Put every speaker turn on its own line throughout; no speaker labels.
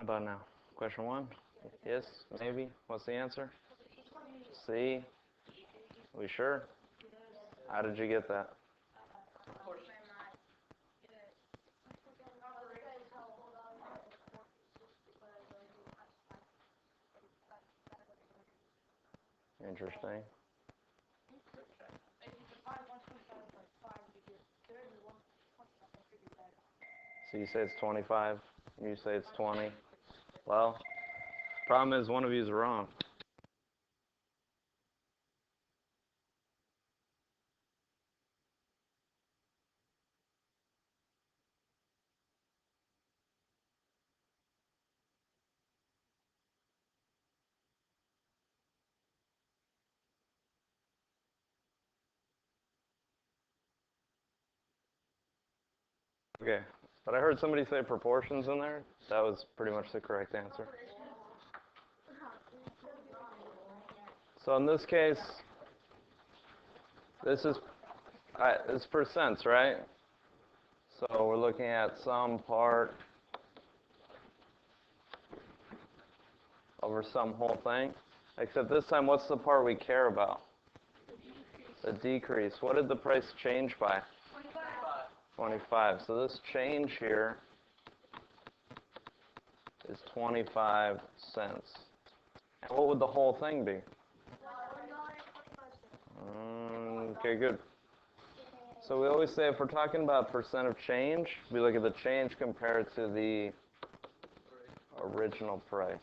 How about now? Question 1? Yes? Maybe? What's the answer? C? We sure? How did you get that? Interesting. So you say it's 25, you say it's 20. Well, problem is one of you is wrong. Okay, but I heard somebody say proportions in there. That was pretty much the correct answer. So in this case, this is percents, right? So we're looking at some part over some whole thing. Except this time, what's the part we care about? The decrease. What did the price change by? 25. So this change here is 25 cents. And what would the whole thing be? Okay, good. So we always say if we're talking about percent of change, we look at the change compared to the original price.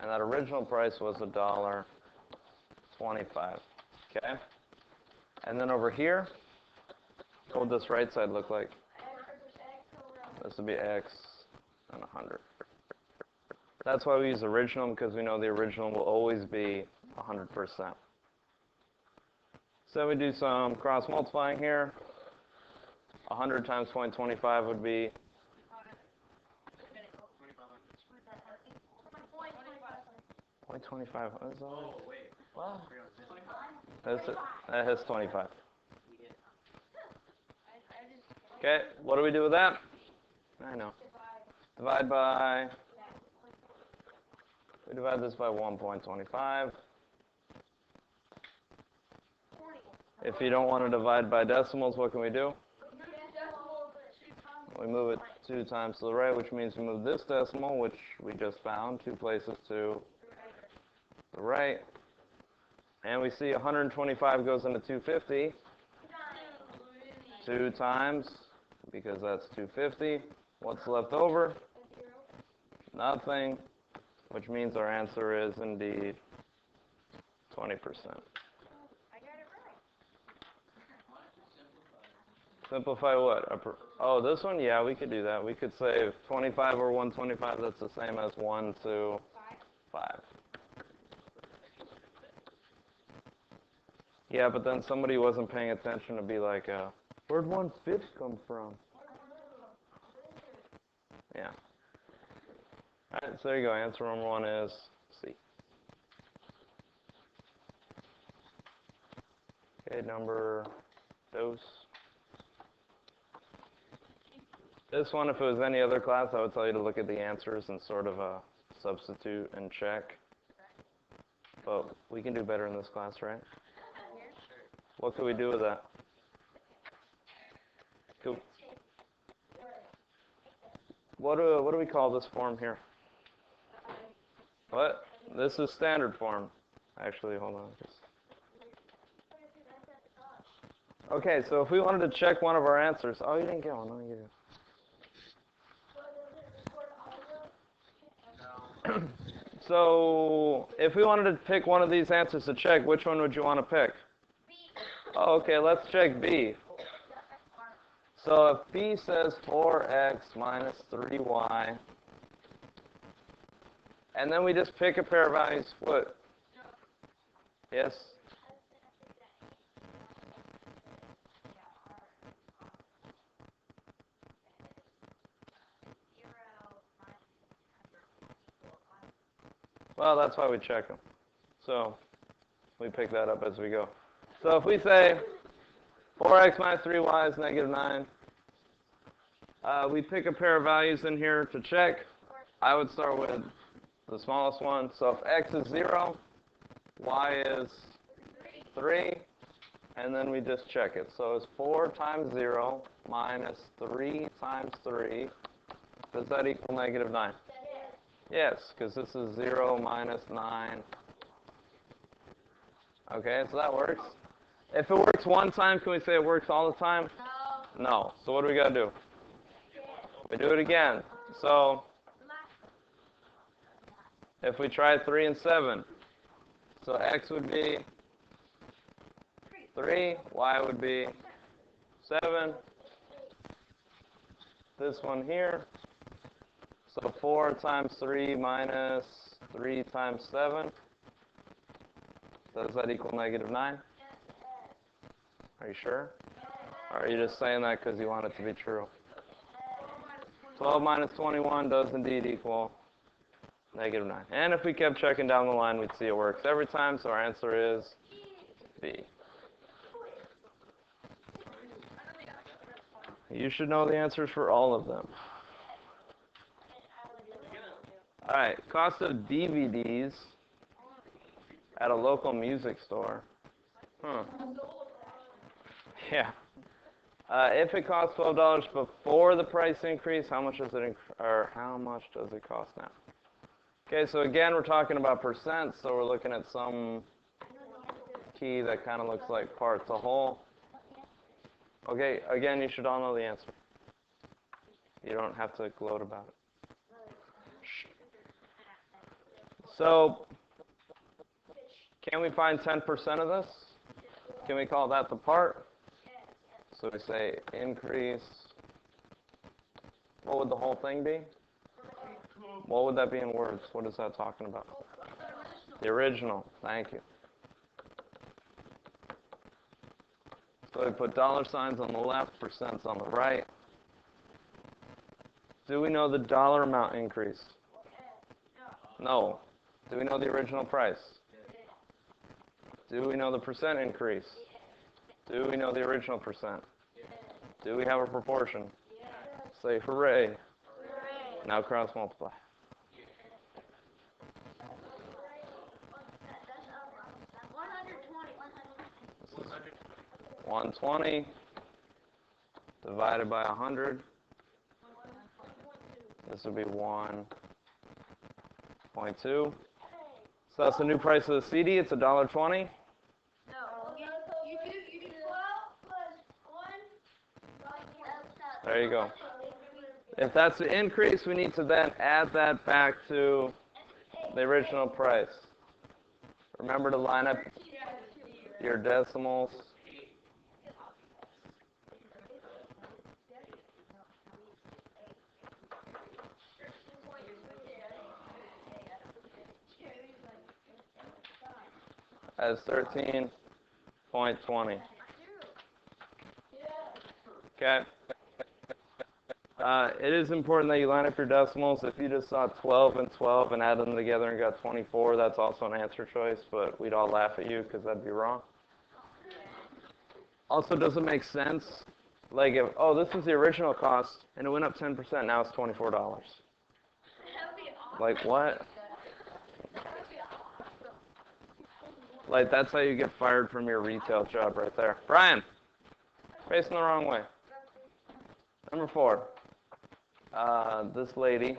And that original price was $1.25. Okay? And then over here, what would this right side look like? This would be X and 100. That's why we use original, because we know the original will always be 100%. So we do some cross multiplying here. 100 times 0.25 would be 0.25. What is that? Wow. That has 25. Okay, what do we do with that? I know. Divide by. We divide this by 1.25. If you don't want to divide by decimals, what can we do? We move it 2 times to the right, which means we move this decimal, which we just found, 2 places to the right. And we see 125 goes into 250. 2 times, because that's 250. What's left over? Nothing, which means our answer is indeed 20%. Simplify what? Oh, this one? Yeah, we could do that. We could say 25 over 125, that's the same as 1 to 5. Yeah, but then somebody wasn't paying attention to be like, where'd 1/5 come from? Yeah. All right, so there you go. Answer number 1 is C. Okay, number 2. This one, if it was any other class, I would tell you to look at the answers and sort of substitute and check. But we can do better in this class, right? What could we do with that? Cool. What do we call this form here? What? This is standard form. Actually, hold on. Okay, so if we wanted to check one of our answers. Oh, you didn't get one. Let me give you. So, if we wanted to pick one of these answers to check, which one would you want to pick? B. Oh, okay, let's check B. So if B says 4x minus 3y, and then we just pick a pair of values, what? Yes? Well, that's why we check them. So we pick that up as we go. So if we say 4x minus 3y is -9, we pick a pair of values in here to check. I would start with the smallest one. So if x is 0, y is 3, and then we just check it. So it's 4 times 0 minus 3 times 3. Does that equal negative 9? Yes, because this is 0 minus 9. Okay, so that works. If it works one time, can we say it works all the time? No. No. So what do we got to do? We do it again. So if we try 3 and 7, so x would be 3, y would be 7. This one here. So 4 times 3 minus 3 times 7. Does that equal negative 9? Are you sure? Or are you just saying that because you want it to be true? 12 minus 21 does indeed equal negative 9. And if we kept checking down the line, we'd see it works every time, so our answer is B. You should know the answers for all of them. All right, cost of DVDs at a local music store. Yeah. If it costs $12 before the price increase, how much does it cost now? Okay, so again, we're talking about percent, so we're looking at some key that kind of looks like part to whole. Okay, again, you should all know the answer. You don't have to gloat about it. So, can we find 10% of this? Can we call that the part? So we say increase. What would the whole thing be? What would that be in words? What is that talking about? The original. Thank you. So we put dollar signs on the left, percents on the right. Do we know the dollar amount increase? No. Do we know the original price? Do we know the percent increase? Do we know the original percent? Do we have a proportion? Say hooray. Now cross multiply. 120 divided by 100. This would be 1.2. So that's the new price of the CD. It's $1.20.
No. You do 12 plus 1.
There you go. If that's the increase, we need to then add that back to the original price. Remember to line up your decimals. As 13.20. Okay. It is important that you line up your decimals. If you just saw 12 and 12 and add them together and got 24, that's also an answer choice, but we'd all laugh at you because that'd be wrong. Also, does it make sense? Like if, oh, this is the original cost, and it went up 10%, now it's $24. Like what? Like that's how you get fired from your retail job right there. Brian, facing the wrong way. Number 4. This lady.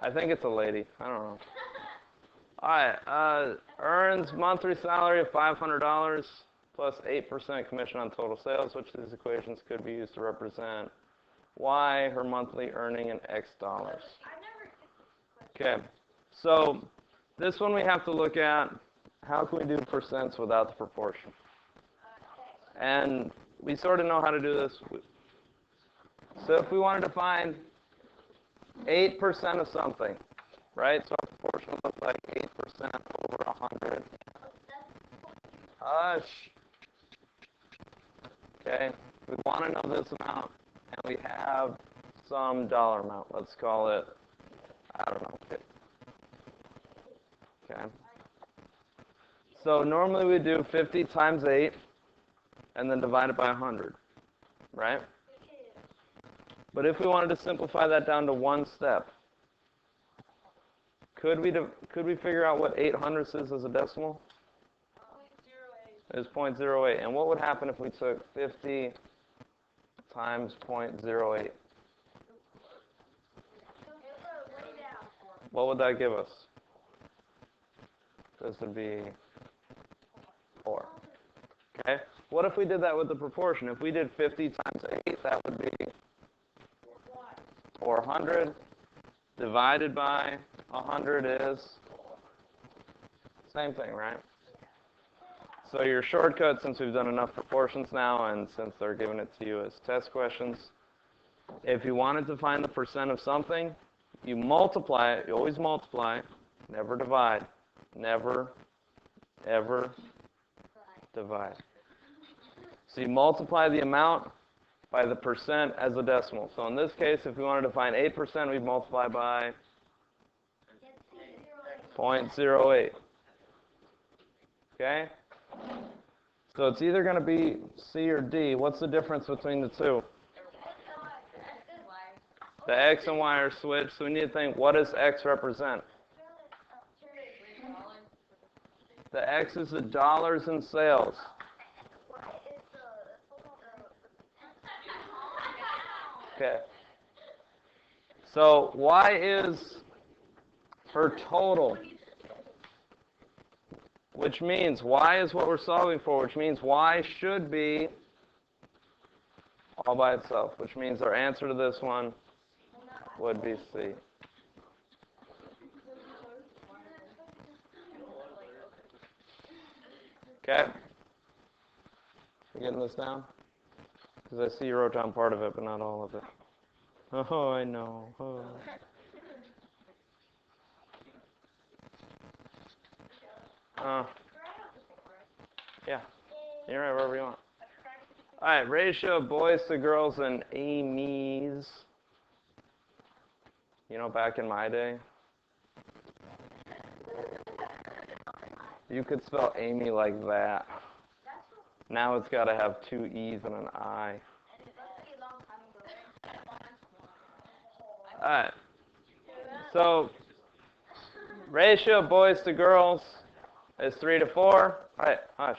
I think it's a lady. I don't know. Alright, earns monthly salary of $500 plus 8% commission on total sales, which these equations could be used to represent Y, her monthly earning in X dollars. Okay, so this one we have to look at, how can we do percents without the proportion? And we sort of know how to do this. So if we wanted to find 8% of something, right? So our proportion would look like 8% over 100. Hush. Okay, we want to know this amount, and we have some dollar amount. Let's call it, I don't know, 50. Okay. So normally we do 50 times 8, and then divide it by 100, right? But if we wanted to simplify that down to one step, could we figure out what 8/100 is as a decimal? 0.08. It's 0.08. And what would happen if we took 50 times 0.08? What would that give us? This would be 4. Okay? What if we did that with the proportion? If we did 50 times 8, that would be 400 divided by 100 is same thing, right? So your shortcut, since we've done enough proportions now and since they're giving it to you as test questions, if you wanted to find the percent of something, you multiply it. You always multiply, never divide. Never, ever divide. So you multiply the amount by the percent as a decimal. So in this case, if we wanted to find 8%, we'd multiply by 0.08. Okay? So it's either going to be C or D. What's the difference between the two? The X and Y are switched, so we need to think, what does X represent? The X is the dollars in sales. Okay. So Y is her total, which means Y is what we're solving for, which means Y should be all by itself, which means our answer to this one would be C. Okay? You getting this down? Because I see you wrote down part of it, but not all of it. Oh, I know. Oh. Yeah. You're right wherever you want. All right, ratio of boys to girls and Amy's. You know, back in my day, you could spell Amy like that. Now it's got to have 2 E's and an I. All right. So, ratio of boys to girls is 3 to 4. All right, hush.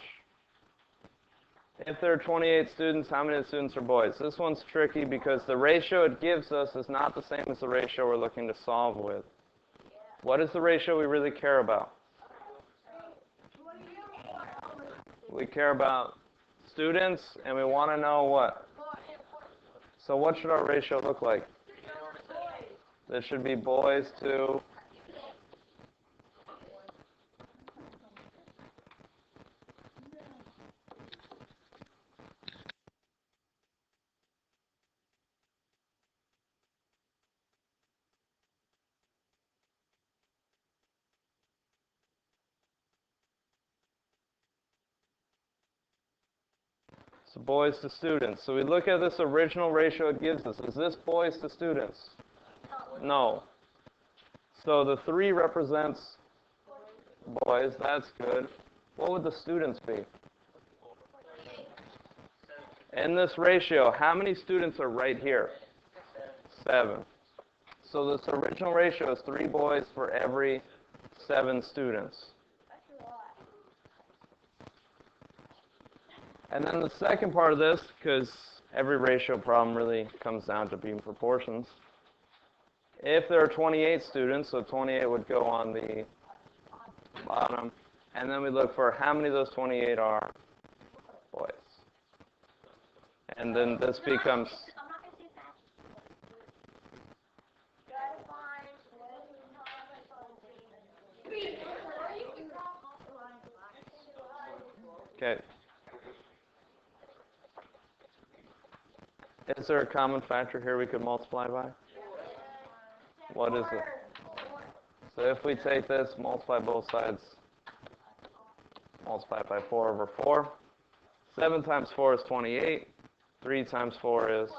If there are 28 students, how many of the students are boys? This one's tricky because the ratio it gives us is not the same as the ratio we're looking to solve with. What is the ratio we really care about? We care about students, and we want to know what? So what should our ratio look like? This should be boys to... So boys to students. So we look at this original ratio it gives us. Is this boys to students? No. So the 3 represents boys. That's good. What would the students be? In this ratio, how many students are right here? 7. So this original ratio is 3 boys for every 7 students. And then the second part of this, because every ratio problem really comes down to being proportions. If there are 28 students, so 28 would go on the bottom, and then we look for how many of those 28 are boys. And then this becomes... Okay. Is there a common factor here we could multiply by? What is it? So if we take this, multiply both sides, multiply it by 4 over 4. 7 times 4 is 28. 3 times 4 is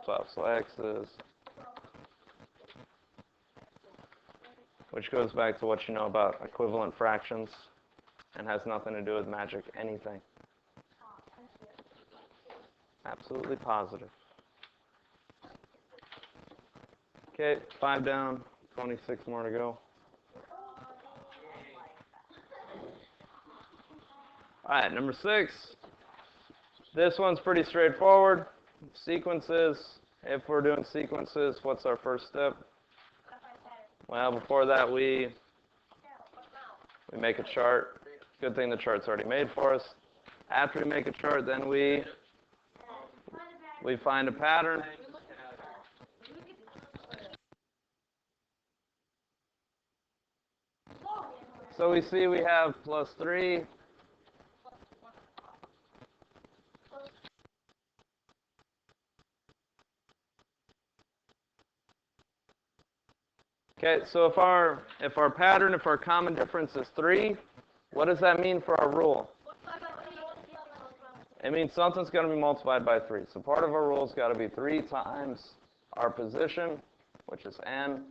12. So x is, which goes back to what you know about equivalent fractions and has nothing to do with magic anything. Absolutely positive. Okay, 5 down, 26 more to go. All right, number 6. This one's pretty straightforward. Sequences. If we're doing sequences, what's our first step? Well, before that, we make a chart. Good thing the chart's already made for us. After we make a chart, then we find a pattern. So we see we have plus 3. Okay, so if our pattern, if our common difference is 3, what does that mean for our rule? It means something's going to be multiplied by 3. So part of our rule's got to be 3 times our position, which is n.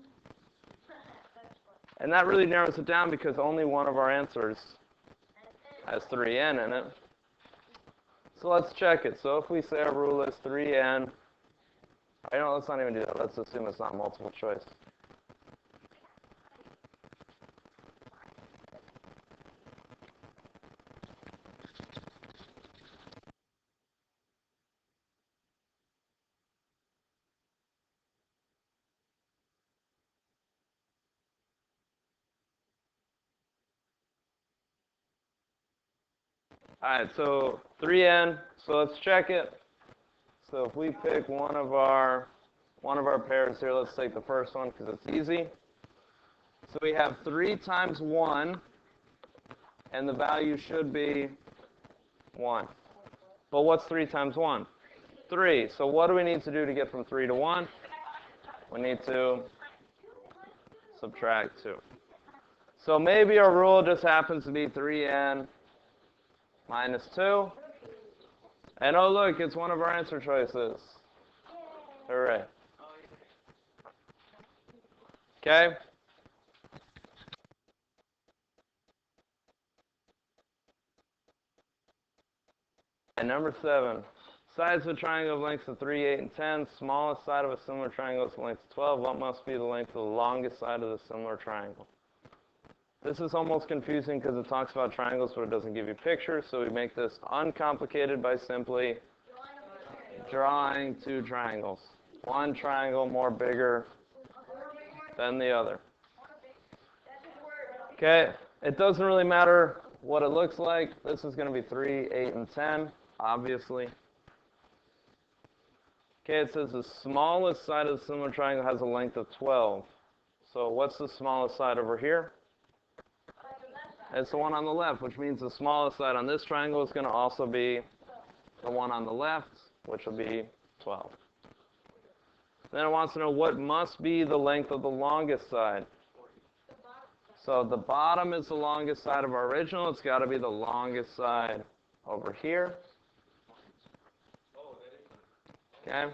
And that really narrows it down because only one of our answers has 3n in it. So let's check it. So if we say our rule is 3n, let's not even do that. Let's assume it's not multiple choice. Alright, so 3n, so let's check it. So if we pick one of our pairs here, let's take the first one because it's easy. So we have 3 times 1, and the value should be 1. But what's 3 times 1? 3. So what do we need to do to get from 3 to 1? We need to subtract 2. So maybe our rule just happens to be 3n minus 2. And oh look, it's one of our answer choices. Hooray. Okay? And number 7. Sides of a triangle of lengths of 3, 8, and 10. Smallest side of a similar triangle is the length of 12. What must be the length of the longest side of the similar triangle? This is almost confusing because it talks about triangles, but it doesn't give you pictures. So we make this uncomplicated by simply drawing 2 triangles. One triangle more bigger than the other. Okay, it doesn't really matter what it looks like. This is going to be 3, 8, and 10, obviously. Okay, it says the smallest side of the similar triangle has a length of 12. So what's the smallest side over here? It's the one on the left, which means the smallest side on this triangle is going to also be the one on the left, which will be 12. Then it wants to know what must be the length of the longest side. So the bottom is the longest side of our original. It's got to be the longest side over here. Okay.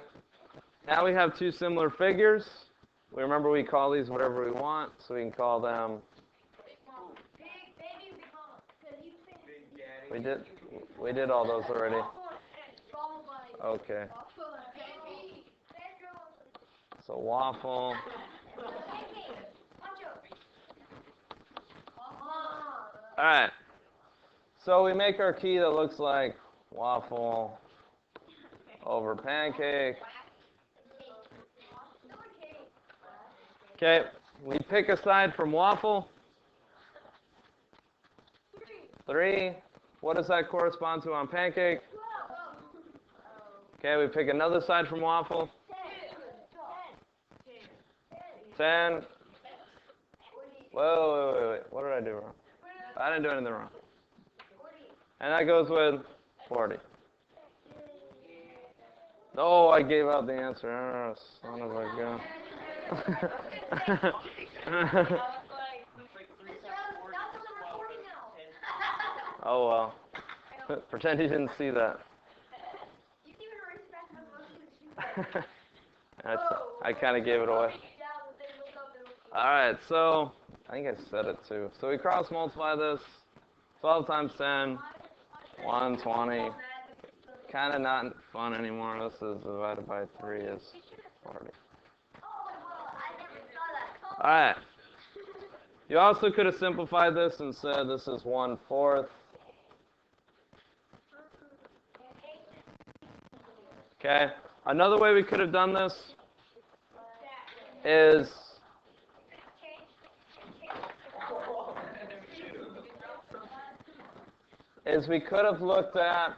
Now we have 2 similar figures. We remember we call these whatever we want, so we can call them. We did all those already. Okay. So waffle. All right. So we make our key that looks like waffle over pancake. Okay, we pick a side from waffle. 3. What does that correspond to on pancake? Okay, we pick another side from waffle. 10. Whoa, wait. What did I do wrong? I didn't do anything wrong. And that goes with 40. Oh, I gave out the answer. Oh, son of a gun. Oh, well. Pretend you didn't see that. I kind of gave it away. All right, so I think I said it too. So we cross multiply this. 12 times 10, 120. Kind of not fun anymore. This is divided by 3 is 40. All right. You also could have simplified this and said this is 1/4. Okay. Another way we could have done this is we could have looked at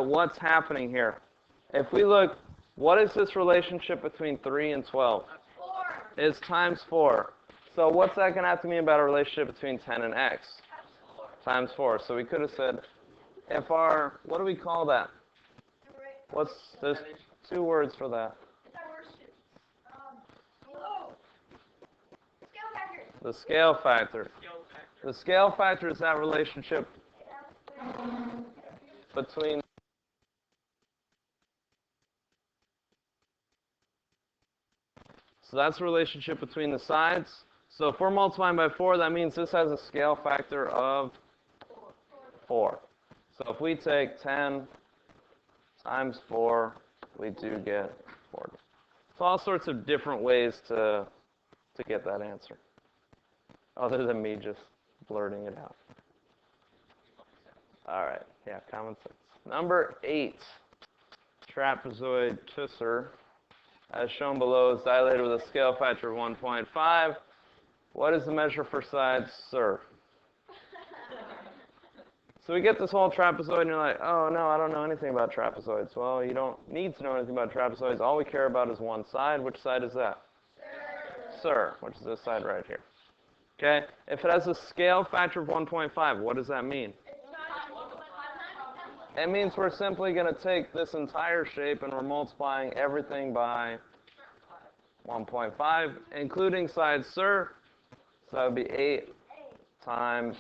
what's happening here. If we look, what is this relationship between 3 and 12? It's times 4. So what's that going to have to mean about a relationship between 10 and x? Times 4. So we could have said, if our, what do we call that? There's 2 words for that. The scale factor. The scale factor is that relationship between so that's the relationship between the sides. So if we're multiplying by 4, that means this has a scale factor of 4. So if we take 10 times 4, we do get 40. So all sorts of different ways to get that answer, other than me just blurting it out. All right, yeah, common sense. Number 8, trapezoid tusser, as shown below, is dilated with a scale factor of 1.5. What is the measure for side SIR? So we get this whole trapezoid, and you're like, oh, no, I don't know anything about trapezoids. Well, you don't need to know anything about trapezoids. All we care about is one side. Which side is that? SIR, which is this side right here. Okay? If it has a scale factor of 1.5, what does that mean? It means we're simply going to take this entire shape and we're multiplying everything by 1.5, including side SIR. So that would be 8 times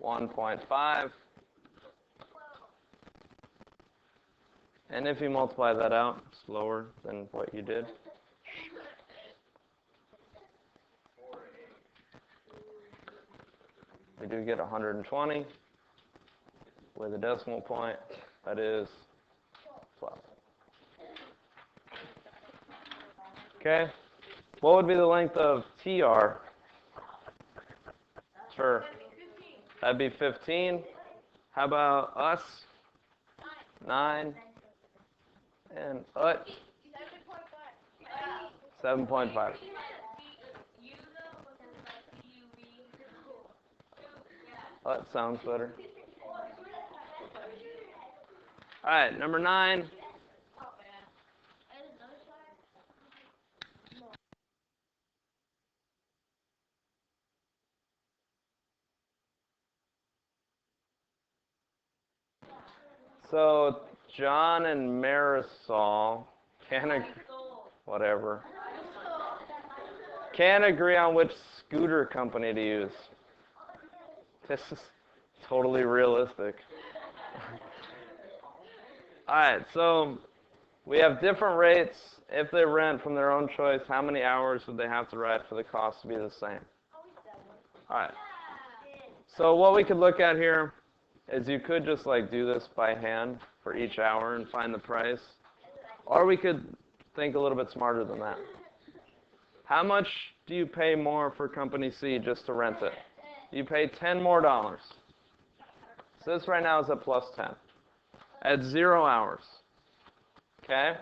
1.5. And if you multiply that out, it's lower than what you did. We do get 120 with a decimal point. That is 12. Okay? What would be the length of TR? Sure. That'd be 15. How about us? 9. And ut? 7.5. That sounds better. All right, number 9. So John and Marisol can't agree on which scooter company to use. This is totally realistic. All right, so we have different rates. If they rent from their own choice, how many hours would they have to ride for the cost to be the same? All right. So what we could look at here is you could just like do this by hand for each hour and find the price. Or we could think a little bit smarter than that. How much do you pay more for Company C just to rent it? You pay $10 more. So this right now is at plus 10. At 0 hours. Okay?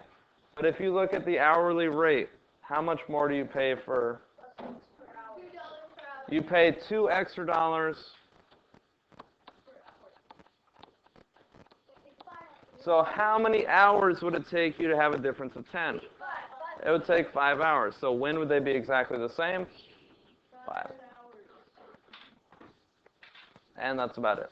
But if you look at the hourly rate, how much more do you pay for? You pay $2 extra. So how many hours would it take you to have a difference of 10? It would take 5 hours. So when would they be exactly the same? 5. And that's about it.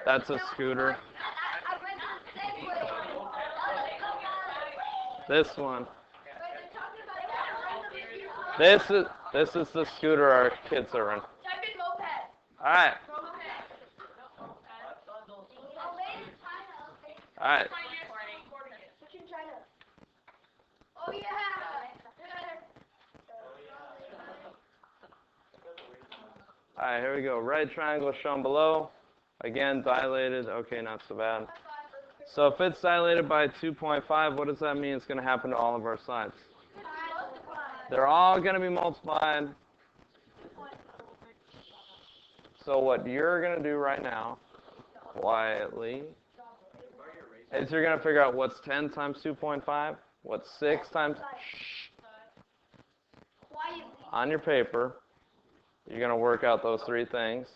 That's a scooter. This one. This is the scooter our kids are in. All right. All right. All right, here we go. Right triangle shown below. Again, dilated. Okay, not so bad. So if it's dilated by 2.5, what does that mean it's going to happen to all of our sides? They're all going to be multiplied. So what you're going to do right now, quietly, is you're going to figure out what's 10 times 2.5, what's 6 times... On your paper, you're going to work out those three things.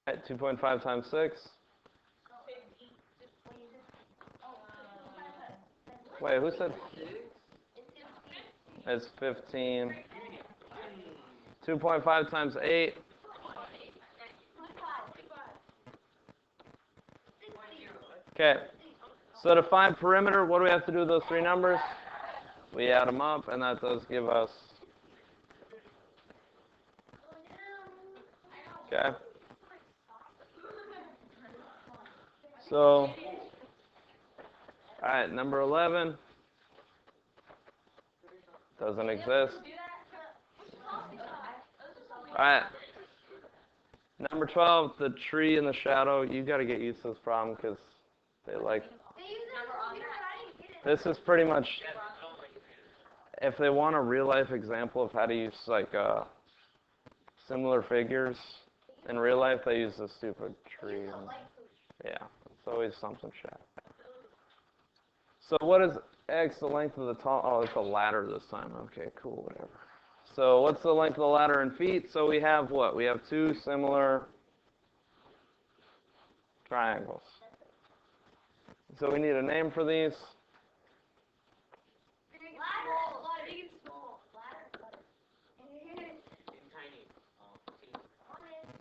Right, 2.5 times 6. Wait, who said? It's 15. 2.5 times 8. Okay. So to find perimeter, what do we have to do with those three numbers? We add them up, and that does give us... Okay. So, all right, number 11 doesn't exist. All right. Number 12, the tree in the shadow. You got to get used to this problem because they like... This is pretty much... If they want a real-life example of how to use, like, similar figures in real life, they use this stupid tree. And, yeah, it's always something shallow. So what is x, the length of the tall... Oh, it's a ladder this time. Okay, cool, whatever. So what's the length of the ladder in feet? So we have what? We have two similar triangles. So we need a name for these.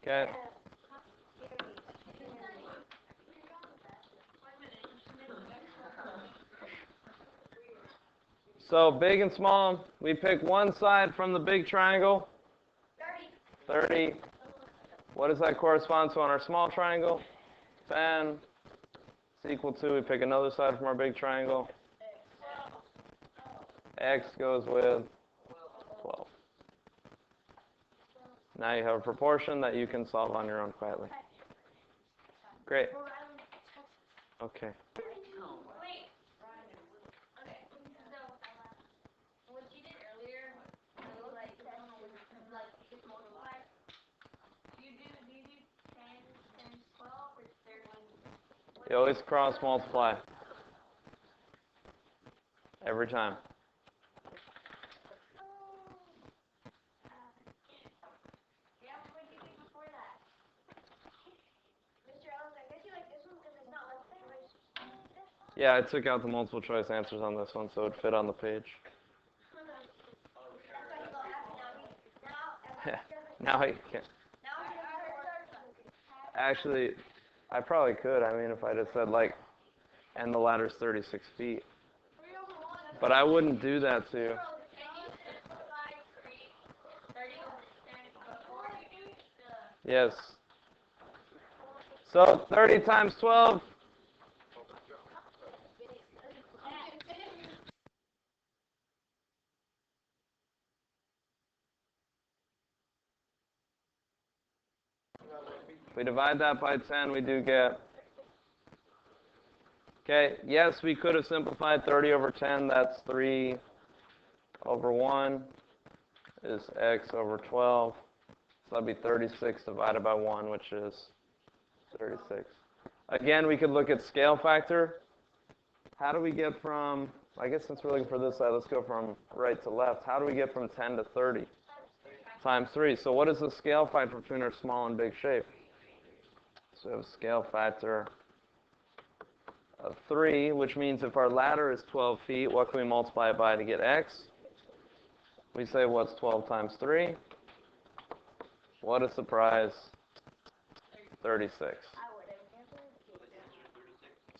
Okay. So big and small, we pick one side from the big triangle. 30. What does that correspond to on our small triangle? 10. It's equal to, we pick another side from our big triangle. X goes with 12. Now you have a proportion that you can solve on your own quietly. Great. Okay. You always cross multiply. Every time. Yeah, I took out the multiple choice answers on this one so it fit on the page. Now I can't. Actually, I probably could. I mean, if I just said, like, and the ladder's 36 feet. But I wouldn't do that to you. Yes. So 30 times 12. If we divide that by 10, we do get... Okay, yes, we could have simplified 30 over 10. That's 3 over 1. is x over 12. So that'd be 36 divided by 1, which is 36. Again, we could look at scale factor. How do we get from, I guess since we're looking for this side, let's go from right to left. How do we get from 10 to 30? Times 3. So what is the scale factor between our small and big shape? So we have a scale factor of 3, which means if our ladder is 12 feet, what can we multiply it by to get x? We say, what's 12 times 3? What a surprise. 36.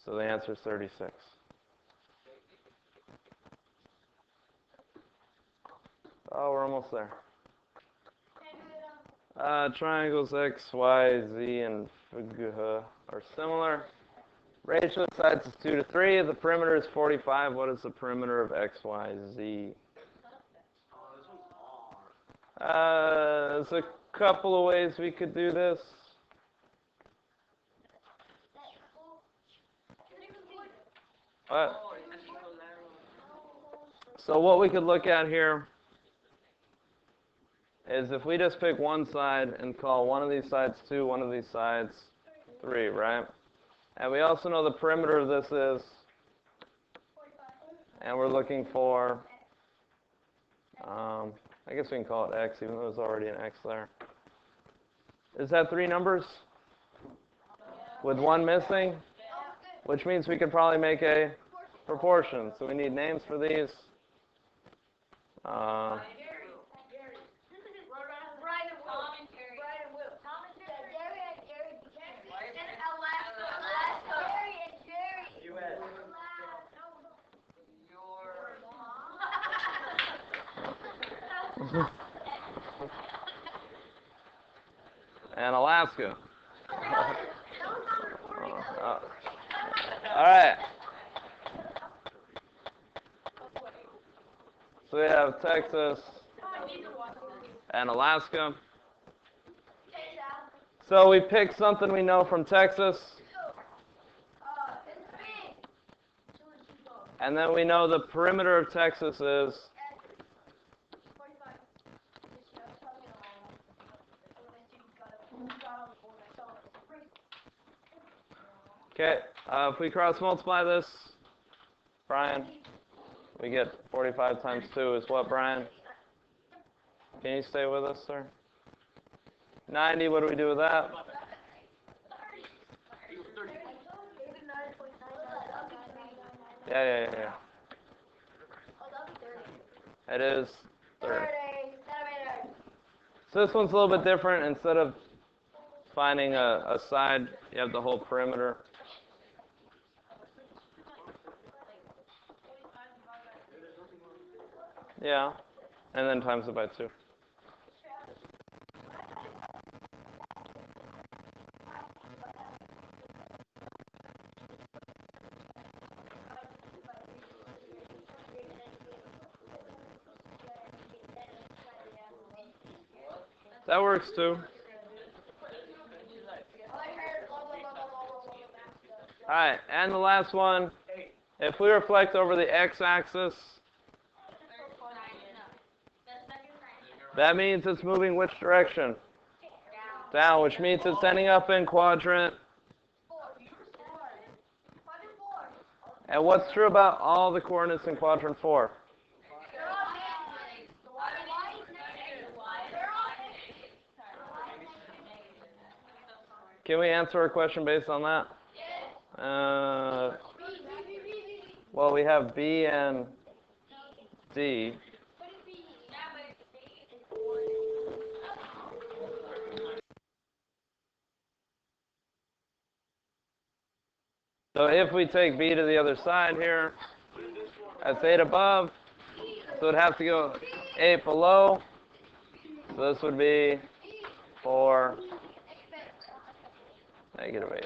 So the answer is 36. Oh, we're almost there. Triangles x, y, z, and f are similar. Ratio of sides is 2 to 3. The perimeter is 45. What is the perimeter of x, y, z? There's a couple of ways we could do this. What? So what we could look at here is if we just pick one side and call one of these sides 2, one of these sides 3, right? And we also know the perimeter of this is, and we're looking for, I guess we can call it x, even though there's already an x there. Is that 3 numbers? With 1 missing? Which means we could probably make a proportion. So we need names for these. And Alaska. All right. So we have Texas and Alaska. So we pick something we know from Texas. And then we know the perimeter of Texas is. Okay, if we cross multiply this, Brian, we get 45 times 2 is what, Brian? Can you stay with us, sir? 90, what do we do with that? Yeah. It is 30. So this one's a little bit different. Instead of finding a side, you have the whole perimeter. Yeah, and then times it by 2. That works too. Alright, and the last one, if we reflect over the x-axis, that means it's moving which direction? Down, which means it's ending up in quadrant. And what's true about all the coordinates in quadrant 4? Can we answer a question based on that? Well, we have B and D. So if we take B to the other side here, that's 8 above, so it'd have to go 8 below. So this would be 4, -8.